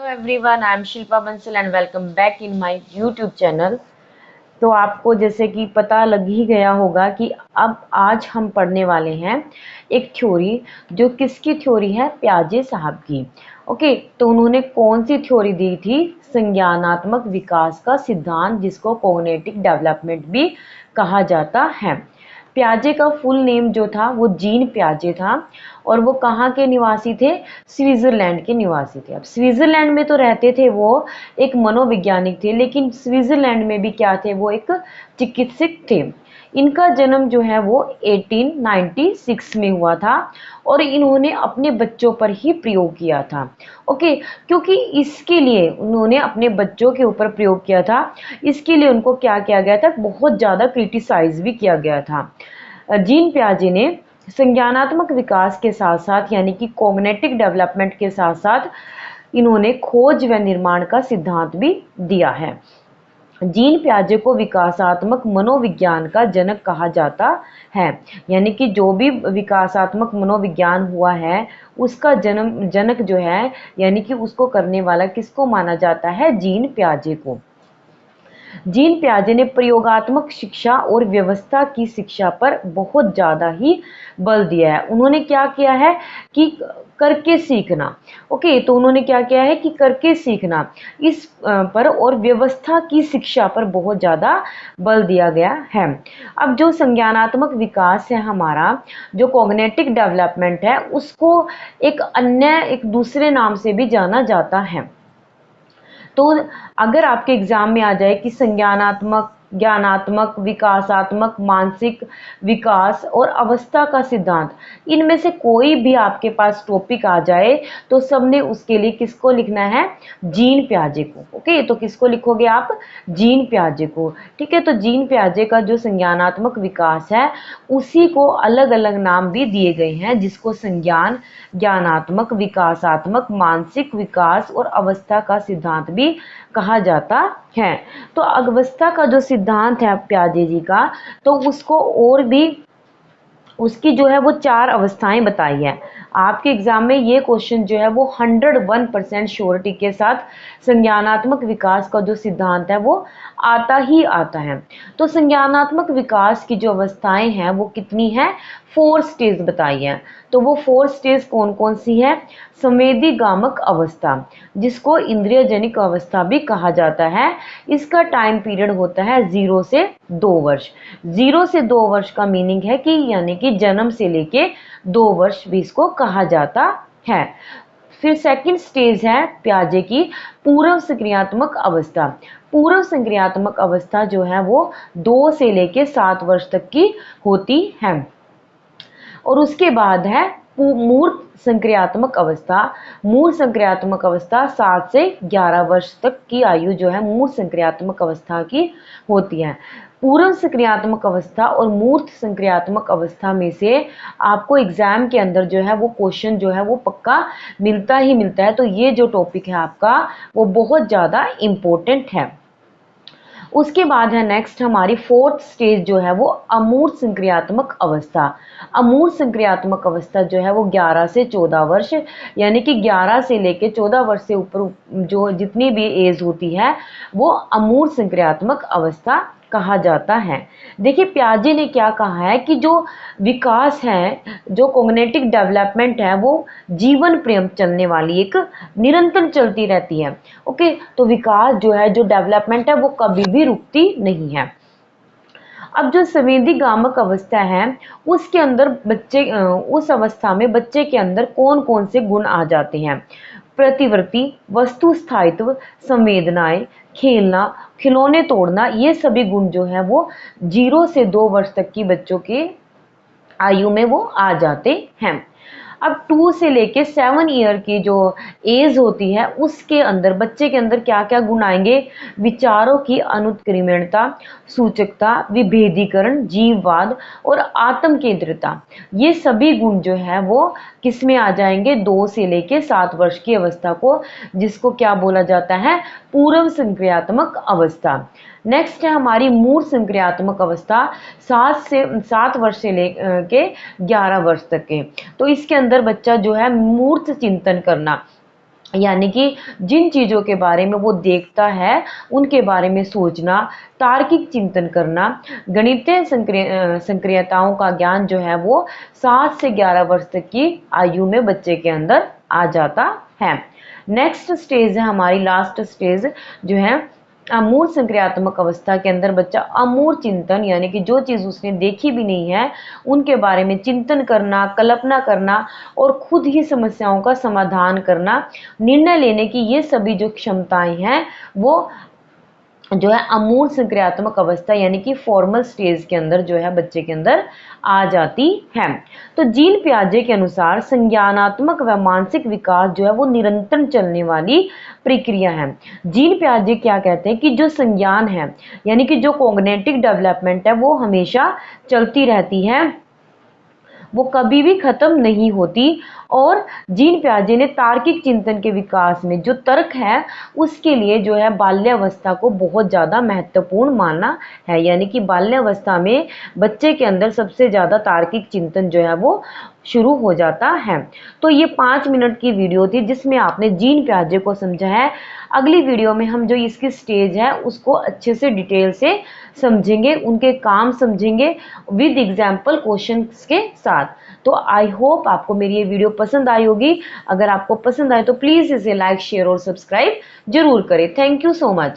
Everyone, I am Shilpa Bansal and welcome back in my YouTube channel. तो आपको जैसे कि पता लग ही गया होगा कि अब आज हम पढ़ने वाले हैं एक थ्योरी, जो किसकी थ्योरी है? पियाजे साहब की। ओके, तो उन्होंने कौन सी थ्योरी दी थी? संज्ञानात्मक विकास का सिद्धांत, जिसको कॉग्निटिव डेवलपमेंट भी कहा जाता है। पियाजे का फुल नेम जो था वो जीन पियाजे था और वो कहाँ के निवासी थे? स्विट्जरलैंड के निवासी थे। अब स्विट्जरलैंड में तो रहते थे वो, एक मनोवैज्ञानिक थे, लेकिन स्विट्जरलैंड में भी क्या थे? वो एक चिकित्सक थे। इनका जन्म जो है वो 1896 में हुआ था और इन्होंने अपने बच्चों पर ही प्रयोग किया था। ओके, क्योंकि इसके लिए उन्होंने अपने बच्चों के ऊपर प्रयोग किया था, इसके लिए उनको क्या किया गया था? बहुत ज़्यादा क्रिटिसाइज भी किया गया था। जीन पियाजे ने संज्ञानात्मक विकास के साथ साथ, यानी कि कॉग्निटिव डेवलपमेंट के साथ साथ, इन्होंने खोज व निर्माण का सिद्धांत भी दिया है। जीन पियाजे को विकासात्मक मनोविज्ञान का जनक कहा जाता है, यानी कि जो भी विकासात्मक मनोविज्ञान हुआ है उसका जनक जो है, यानी कि उसको करने वाला किसको माना जाता है? जीन पियाजे को। जीन पियाजे ने प्रयोगात्मक शिक्षा और व्यवस्था की शिक्षा पर बहुत ज़्यादा ही बल दिया है। उन्होंने क्या किया है कि करके सीखना। ओके, तो उन्होंने क्या किया है कि करके सीखना इस पर और व्यवस्था की शिक्षा पर बहुत ज़्यादा बल दिया गया है। अब जो संज्ञानात्मक विकास है हमारा, जो कॉग्निटिव डेवलपमेंट है, उसको एक दूसरे नाम से भी जाना जाता है। तो अगर आपके एग्जाम में आ जाए कि संज्ञानात्मक, ज्ञानात्मक, विकासात्मक, मानसिक विकास और अवस्था का सिद्धांत, इनमें से कोई भी आपके पास टॉपिक आ जाए तो सबने उसके लिए किसको लिखना है? जीन पियाजे को। ओके, तो किसको लिखोगे आप? जीन पियाजे को। ठीक है, तो जीन पियाजे का जो संज्ञानात्मक विकास है उसी को अलग अलग नाम भी दिए गए हैं, जिसको संज्ञान, ज्ञानात्मक, विकासात्मक, मानसिक विकास और अवस्था का सिद्धांत भी कहा जाता है। तो अवस्था का जो सिद्धांत है पियाजे जी का, तो उसको और भी, उसकी जो है वो 4 अवस्थाएं बताई है। आपके एग्जाम में ये क्वेश्चन जो है वो 101% श्योरिटी के साथ संज्ञानात्मक विकास का जो सिद्धांत है वो आता ही आता है। तो संज्ञानात्मक विकास की जो अवस्थाएं हैं वो कितनी है? 4 स्टेज बताई है। तो वो 4 स्टेज कौन कौन सी है? संवेदीगामक अवस्था, जिसको इंद्रियजनिक अवस्था भी कहा जाता है। इसका टाइम पीरियड होता है 0 से 2 वर्ष। 0 से 2 वर्ष का मीनिंग है कि यानी कि जन्म से लेके 2 वर्ष भी इसको कहा जाता है। फिर सेकंड स्टेज है पियाजे की पूर्व सक्रियात्मक अवस्था। पूर्व सक्रियात्मक अवस्था जो है वो 2 से लेके 7 वर्ष तक की होती है। और उसके बाद है मूर्त संक्रियात्मक अवस्था। मूर्त संक्रियात्मक अवस्था 7 से 11 वर्ष तक की आयु जो है मूर्त संक्रियात्मक अवस्था की होती है। पूर्व सक्रियात्मक अवस्था और मूर्त संक्रियात्मक अवस्था में से आपको एग्जाम के अंदर जो है वो क्वेश्चन जो है वो पक्का मिलता ही मिलता है। तो ये जो टॉपिक है आपका वो बहुत ज़्यादा इम्पोर्टेंट है। उसके बाद है नेक्स्ट हमारी 4th स्टेज जो है वो अमूर्त संक्रियात्मक अवस्था। अमूर्त संक्रियात्मक अवस्था जो है वो 11 से 14 वर्ष, यानी कि 11 से लेके 14 वर्ष से ऊपर जो जितनी भी एज होती है वो अमूर्त संक्रियात्मक अवस्था कहा जाता है। देखिए पियाजे ने क्या कहा है कि जो विकास है, जो कॉग्निटिव डेवलपमेंट है, वो जीवन पर्यंत चलने वाली, एक निरंतर चलती रहती है। ओके, तो विकास जो है, जो डेवलपमेंट है, वो कभी भी रुकती नहीं है। अब जो संवेदीगामक अवस्था है उसके अंदर उस अवस्था में बच्चे के अंदर कौन कौन से गुण आ जाते हैं? प्रतिवर्ती, वस्तु स्थायित्व, संवेदनाएं, खेलना, खिलौने तोड़ना, ये सभी गुण जो है वो 0 से 2 वर्ष तक की बच्चों के आयु में वो आ जाते हैं। अब 2 से लेके 7 ईयर की जो एज होती है उसके अंदर बच्चे के अंदर क्या क्या गुण आएंगे? विचारों की अनुत्क्रमणता, सूचकता, विभेदीकरण, जीववाद और आत्म केंद्रिता, ये सभी गुण जो है वो किस में आ जाएंगे? 2 से लेके 7 वर्ष की अवस्था को, जिसको क्या बोला जाता है? पूर्व संक्रियात्मक अवस्था। नेक्स्ट है हमारी मूर्त संक्रियात्मक अवस्था, 7 वर्ष से लेके 11 वर्ष तक के। तो इसके अंदर बच्चा जो है मूर्त चिंतन करना, यानी कि जिन चीज़ों के बारे में वो देखता है उनके बारे में सोचना, तार्किक चिंतन करना, गणितीय संक्रियताओं का ज्ञान जो है वो 7 से 11 वर्ष तक की आयु में बच्चे के अंदर आ जाता है। नेक्स्ट स्टेज है हमारी लास्ट स्टेज जो है अमूर्त संक्रियात्मक अवस्था के अंदर बच्चा अमूर्त चिंतन यानी कि जो चीज़ उसने देखी भी नहीं है उनके बारे में चिंतन करना, कल्पना करना और खुद ही समस्याओं का समाधान करना, निर्णय लेने की ये सभी जो क्षमताएं हैं वो जो है अमूर्त संक्रियात्मक अवस्था यानी कि फॉर्मल स्टेज के अंदर जो है बच्चे के अंदर आ जाती है। तो जीन पियाजे के अनुसार संज्ञानात्मक व मानसिक विकास जो है वो निरंतर चलने वाली प्रक्रिया है। जीन पियाजे क्या कहते हैं कि जो संज्ञान है यानी कि जो कॉग्निटिव डेवलपमेंट है वो हमेशा चलती रहती है, वो कभी भी खत्म नहीं होती। और जीन पियाजे ने तार्किक चिंतन के विकास में जो तर्क है उसके लिए जो है बाल्यावस्था को बहुत ज़्यादा महत्वपूर्ण माना है, यानी कि बाल्यावस्था में बच्चे के अंदर सबसे ज़्यादा तार्किक चिंतन जो है वो शुरू हो जाता है। तो ये 5 मिनट की वीडियो थी जिसमें आपने जीन पियाजे को समझा है। अगली वीडियो में हम जो इसकी स्टेज है उसको अच्छे से डिटेल से समझेंगे, उनके काम समझेंगे विद एग्जाम्पल क्वेश्चंस के साथ। तो आई होप आपको मेरी ये वीडियो पसंद आई होगी। अगर आपको पसंद आए तो प्लीज़ इसे लाइक, शेयर और सब्सक्राइब जरूर करें। Thank you so much.